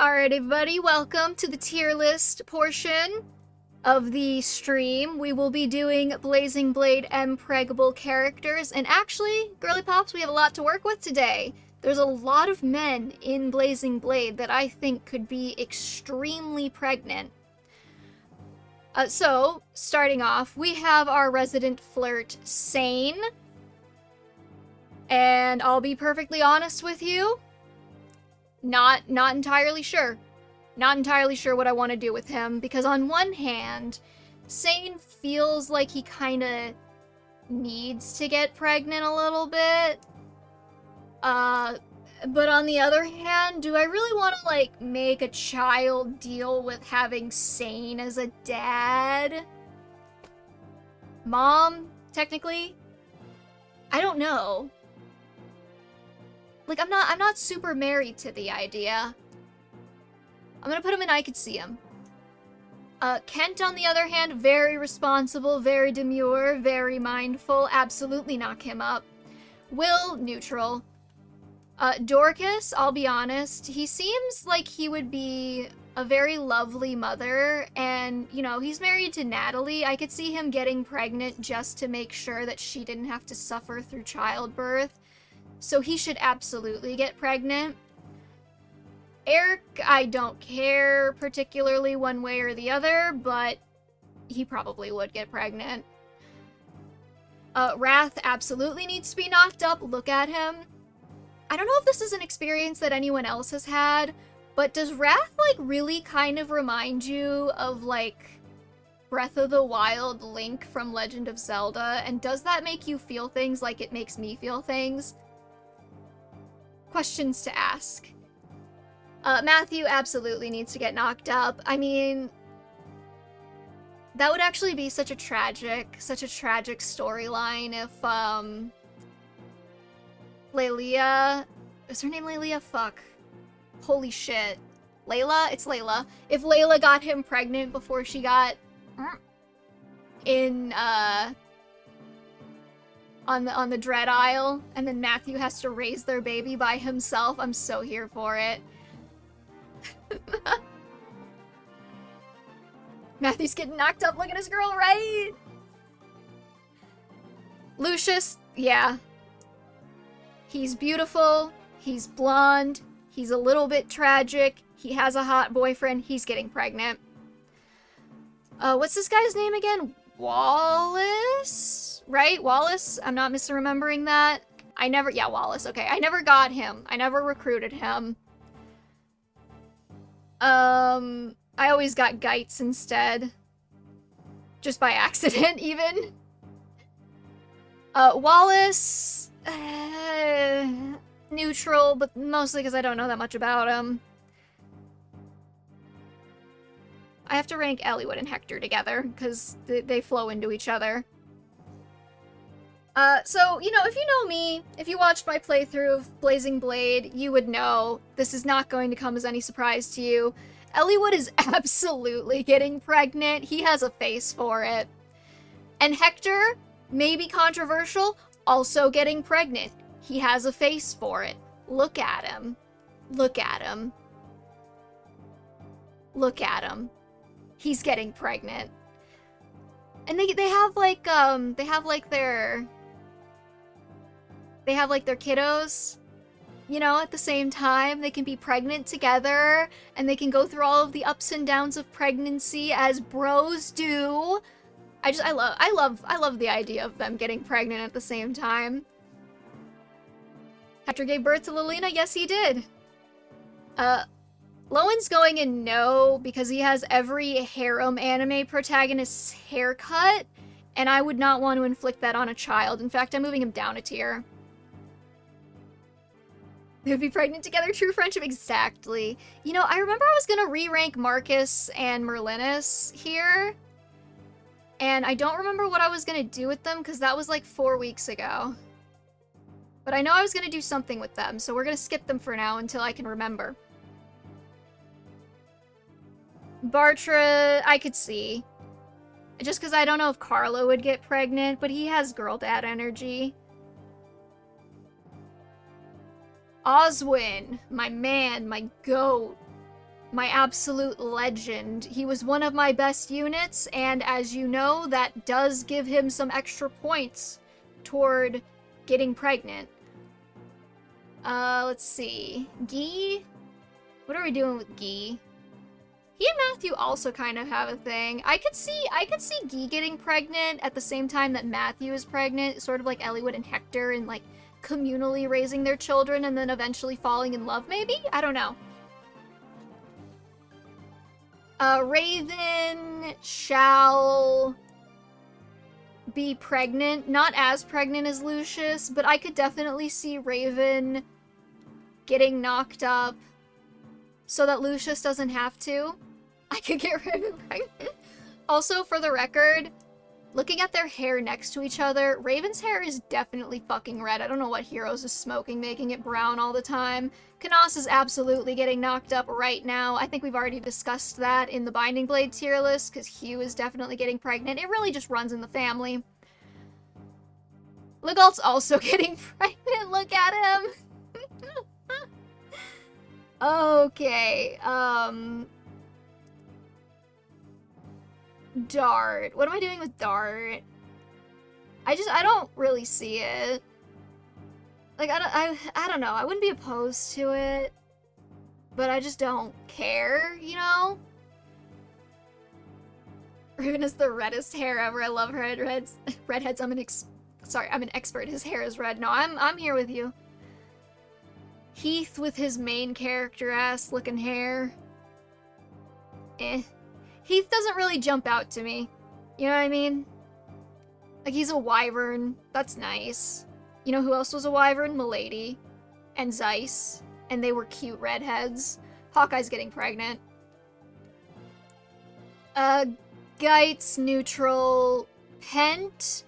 Alright, everybody, welcome to the tier list portion of the stream. We will be doing Blazing Blade MPREG-able characters, and actually, girly pops, we have a lot to work with today. There's a lot of men in Blazing Blade that I think could be extremely pregnant. So, starting off, we have our resident flirt, Sane. And I'll be perfectly honest with you, not entirely sure. Not entirely sure what I want to do with him, because on one hand, Sane feels like he kind of needs to get pregnant a little bit. But on the other hand, do I really want to, like, make a child deal with having Sane as a dad? Mom, technically? I don't know. Like, I'm not super married to the idea. I'm gonna put him in I Could See Him. Kent, on the other hand, very responsible, very demure, very mindful, absolutely knock him up. Will, neutral. Dorcas, I'll be honest, he seems like he would be a very lovely mother, and, you know, he's married to Natalie. I could see him getting pregnant just to make sure that she didn't have to suffer through childbirth. So he should absolutely get pregnant. Eric, I don't care particularly one way or the other, but he probably would get pregnant. Wrath absolutely needs to be knocked up. Look at him. I don't know if this is an experience that anyone else has had, but does Wrath, like, really kind of remind you of, like, Breath of the Wild Link from Legend of Zelda? And does that make you feel things like it makes me feel things? Questions to ask. Matthew absolutely needs to get knocked up. I mean, that would actually be such a tragic storyline if, Laylia... Is her name Laylia? Fuck. Holy shit. Layla? It's Layla. If Layla got him pregnant before she got... in, on the Dread Isle, and then Matthew has to raise their baby by himself, I'm so here for it. Matthew's getting knocked up. Look at his girl, right? Lucius, yeah. He's beautiful. He's blonde. He's a little bit tragic. He has a hot boyfriend. He's getting pregnant. What's this guy's name again? Wallace? Right? Wallace? I'm not misremembering that. Yeah, Wallace. Okay, I never got him. I never recruited him. I always got Geitz instead. Just by accident, even. Wallace... neutral, but mostly because I don't know that much about him. I have to rank Eliwood and Hector together, because they flow into each other. So, you know, if you know me, if you watched my playthrough of Blazing Blade, you would know this is not going to come as any surprise to you. Eliwood is absolutely getting pregnant. He has a face for it. And Hector, maybe controversial, also getting pregnant. He has a face for it. Look at him. Look at him. Look at him. He's getting pregnant. And they have like their kiddos, you know, at the same time. They can be pregnant together, and they can go through all of the ups and downs of pregnancy as bros do. I love the idea of them getting pregnant at the same time. Hector gave birth to Lilina? Yes, he did. Lowen's going in no, because he has every harem anime protagonist's haircut, and I would not want to inflict that on a child. In fact, I'm moving him down a tier. They would be pregnant together, true friendship, exactly. You know, I remember I was gonna re-rank Marcus and Merlinus here, and I don't remember what I was gonna do with them, because that was like 4 weeks ago. But I know I was gonna do something with them, so we're gonna skip them for now until I can remember. Bartra, I could see. Just because I don't know if Carlo would get pregnant, but he has girl dad energy. Oswin, my man, my goat. My absolute legend. He was one of my best units, and as you know, that does give him some extra points toward getting pregnant. Let's see. Guy? What are we doing with Guy? He and Matthew also kind of have a thing. I could see Guy getting pregnant at the same time that Matthew is pregnant, sort of like Eliwood and Hector, and like communally raising their children and then eventually falling in love, maybe? I don't know. Raven shall be pregnant. Not as pregnant as Lucius, but I could definitely see Raven getting knocked up so that Lucius doesn't have to. I could get Raven pregnant. Also, for the record, looking at their hair next to each other, Raven's hair is definitely fucking red. I don't know what Heroes is smoking, making it brown all the time. Canas is absolutely getting knocked up right now. I think we've already discussed that in the Binding Blade tier list, because Hugh is definitely getting pregnant. It really just runs in the family. Legault's also getting pregnant. Look at him. Okay, Dart. What am I doing with Dart? I don't really see it. Like, I don't know. I wouldn't be opposed to it, but I just don't care, you know? Raven is the reddest hair ever. I love redheads. Redheads. I'm an expert. His hair is red. No, I'm here with you. Heath with his main character ass looking hair. Eh. Heath doesn't really jump out to me. You know what I mean? Like, he's a wyvern. That's nice. You know who else was a wyvern? Milady. And Zeiss. And they were cute redheads. Hawkeye's getting pregnant. Geitz, neutral, Pent.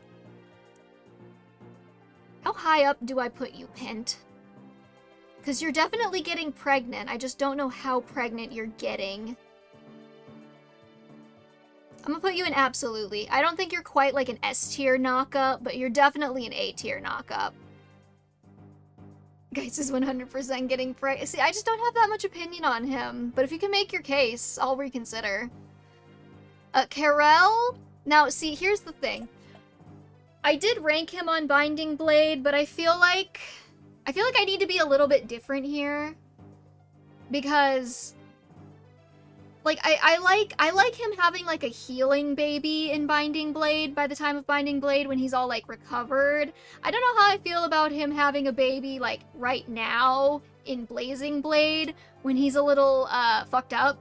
How high up do I put you, Pent? Because you're definitely getting pregnant. I just don't know how pregnant you're getting. I'm gonna put you in absolutely. I don't think you're quite like an S tier knockup, but you're definitely an A tier knockup. Geitz is 100% getting pregnant. See, I just don't have that much opinion on him. But if you can make your case, I'll reconsider. Karel? Now, see, here's the thing. I did rank him on Binding Blade, but I feel like I need to be a little bit different here. Because like I like him having like a healing baby in Binding Blade by the time of Binding Blade when he's all like recovered. I don't know how I feel about him having a baby like right now in Blazing Blade when he's a little fucked up.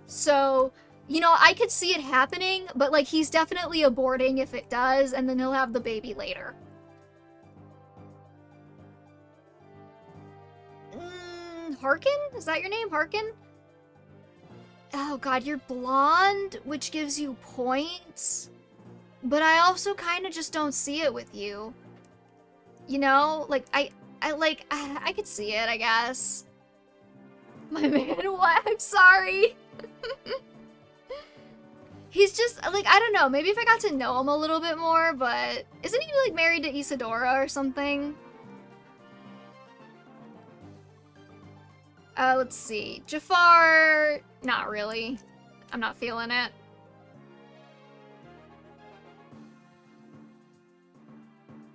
So, you know, I could see it happening, but like he's definitely aborting if it does, and then he'll have the baby later. Harkin? Is that your name? Harkin? Oh god, you're blonde, which gives you points. But I also kind of just don't see it with you. You know? Like, I could see it, I guess. My man, what? I'm sorry. He's just, like, I don't know. Maybe if I got to know him a little bit more, but isn't he, like, married to Isadora or something? Let's see. Jafar, not really. I'm not feeling it.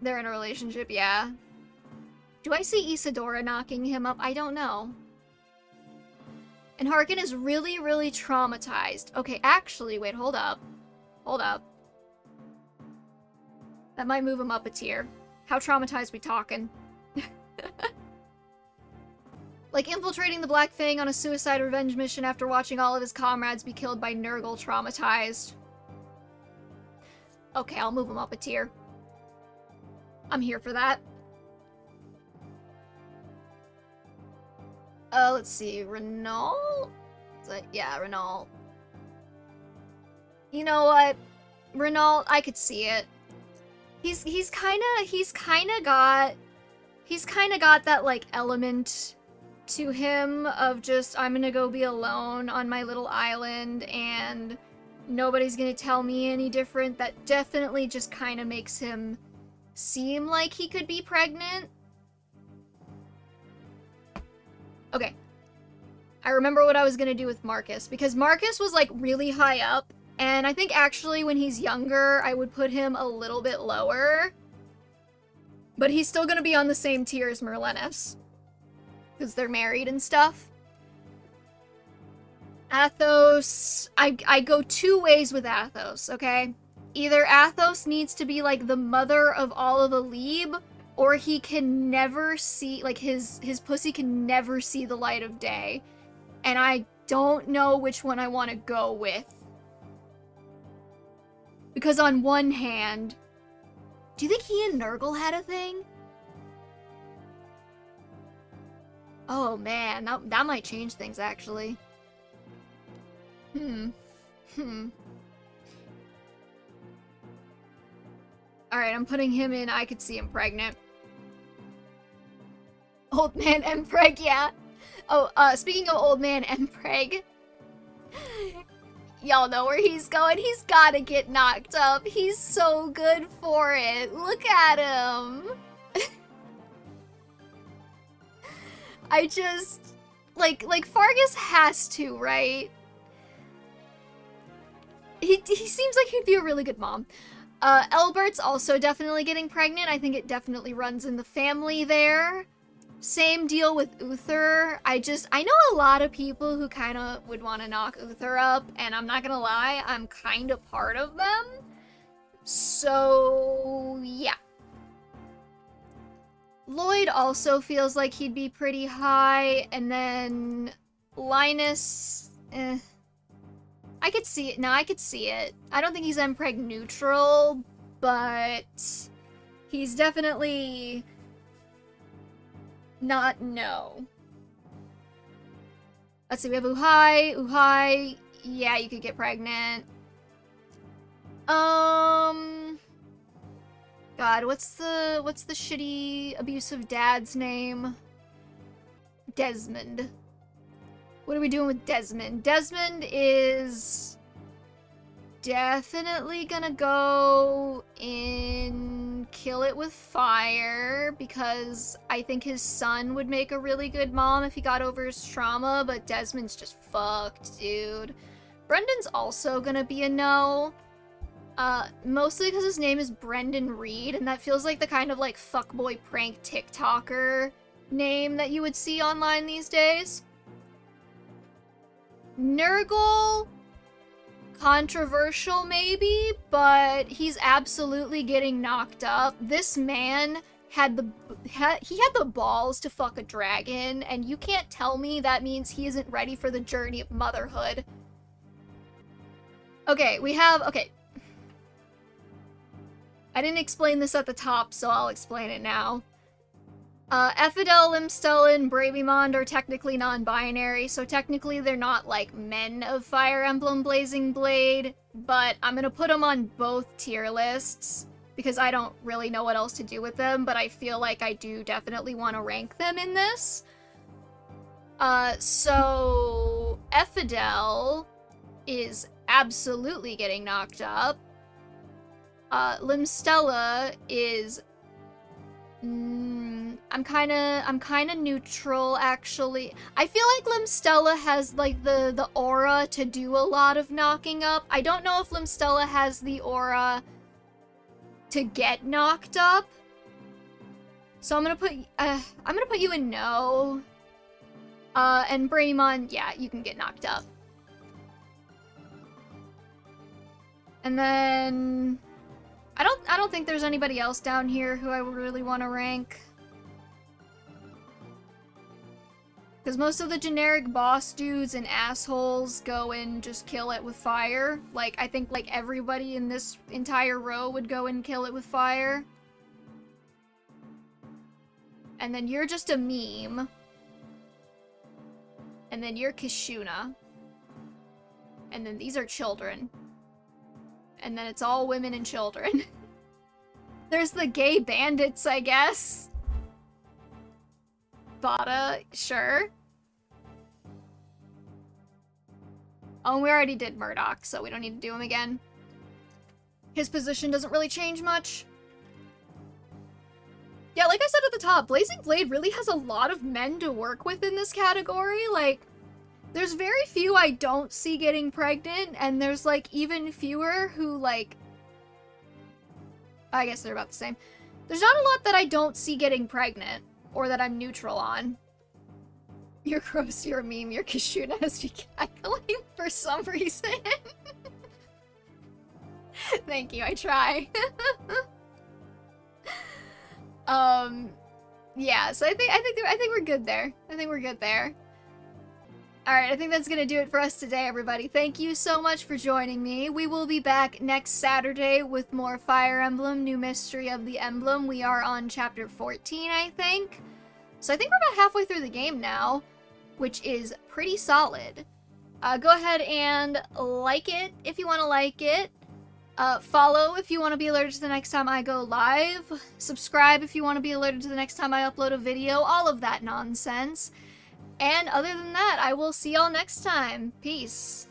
They're in a relationship, yeah. Do I see Isadora knocking him up? I don't know. And Harkin is really, really traumatized. Okay, actually, wait, hold up. Hold up. That might move him up a tier. How traumatized we talking? Like infiltrating the Black Fang on a suicide revenge mission after watching all of his comrades be killed by Nurgle, traumatized. Okay, I'll move him up a tier. I'm here for that. Let's see, Renault? Yeah, Renault. You know what? Renault, I could see it. He's kinda got that, like, element to him of just, I'm gonna go be alone on my little island and nobody's gonna tell me any different. That definitely just kind of makes him seem like he could be pregnant. Okay. I remember what I was gonna do with Marcus, because Marcus was like really high up, and I think actually when he's younger, I would put him a little bit lower. But he's still gonna be on the same tier as Merlinus, because they're married and stuff. Athos, I go two ways with Athos, okay? Either Athos needs to be like the mother of all of Alib, or he can never see, like his pussy can never see the light of day. And I don't know which one I want to go with. Because on one hand, do you think he and Nurgle had a thing? Oh man, that might change things actually. Alright, I'm putting him in I could see him pregnant. Old man MPREG, yeah. Oh, speaking of old man MPREG, y'all know where he's going. He's gotta get knocked up. He's so good for it. Look at him. I just, like Fargus has to, right? He seems like he'd be a really good mom. Elbert's also definitely getting pregnant. I think it definitely runs in the family there. Same deal with Uther. I know a lot of people who kind of would want to knock Uther up, and I'm not gonna lie, I'm kind of part of them. So, yeah. Lloyd also feels like he'd be pretty high, and then Linus, I could see it. No, I could see it. I don't think he's MPREG neutral, but he's definitely not no. Let's see, we have Uhai. Uhai, yeah, you could get pregnant. God, what's the shitty abusive dad's name? Desmond. What are we doing with Desmond? Desmond is definitely gonna go in Kill It With Fire, because I think his son would make a really good mom if he got over his trauma, but Desmond's just fucked, dude. Brendan's also gonna be a no. Mostly because his name is Brendan Reed, and that feels like the kind of like fuckboy prank TikToker name that you would see online these days. Nurgle, controversial maybe, but he's absolutely getting knocked up. This man had the balls to fuck a dragon, and you can't tell me that means he isn't ready for the journey of motherhood. Okay, okay. I didn't explain this at the top, so I'll explain it now. Ephidel, Limstella, and Bravimond are technically non-binary, so technically they're not, like, men of Fire Emblem Blazing Blade, but I'm gonna put them on both tier lists, because I don't really know what else to do with them, but I feel like I do definitely want to rank them in this. So Ephidel is absolutely getting knocked up. Limstella is I'm kind of neutral, actually. I feel like Limstella has like the aura to do a lot of knocking up. I don't know if Limstella has the aura to get knocked up. So I'm gonna put you in no. And Braymon, yeah, you can get knocked up. And then I don't think there's anybody else down here who I would really want to rank. Because most of the generic boss dudes and assholes go and just kill it with fire. Like, I think, like, everybody in this entire row would go and kill it with fire. And then you're just a meme. And then you're Kishuna. And then these are children. And then it's all women and children. There's the gay bandits, I guess. Bada, sure. Oh, we already did Murdoch, so we don't need to do him again. His position doesn't really change much. Yeah, like I said at the top, Blazing Blade really has a lot of men to work with in this category. Like, There's very few I don't see getting pregnant, and there's, like, even fewer who, like... I guess they're about the same. There's not a lot that I don't see getting pregnant, or that I'm neutral on. You're gross, you're a meme, your Kashuna has me cackling for some reason. Thank you, I try. Yeah, so I think we're good there. I think we're good there. Alright, I think that's gonna do it for us today, everybody. Thank you so much for joining me. We will be back next Saturday with more Fire Emblem, New Mystery of the Emblem. We are on Chapter 14, I think. So I think we're about halfway through the game now, which is pretty solid. Go ahead and like it if you want to like it. Follow if you want to be alerted to the next time I go live. Subscribe if you want to be alerted to the next time I upload a video. All of that nonsense. And other than that, I will see y'all next time. Peace.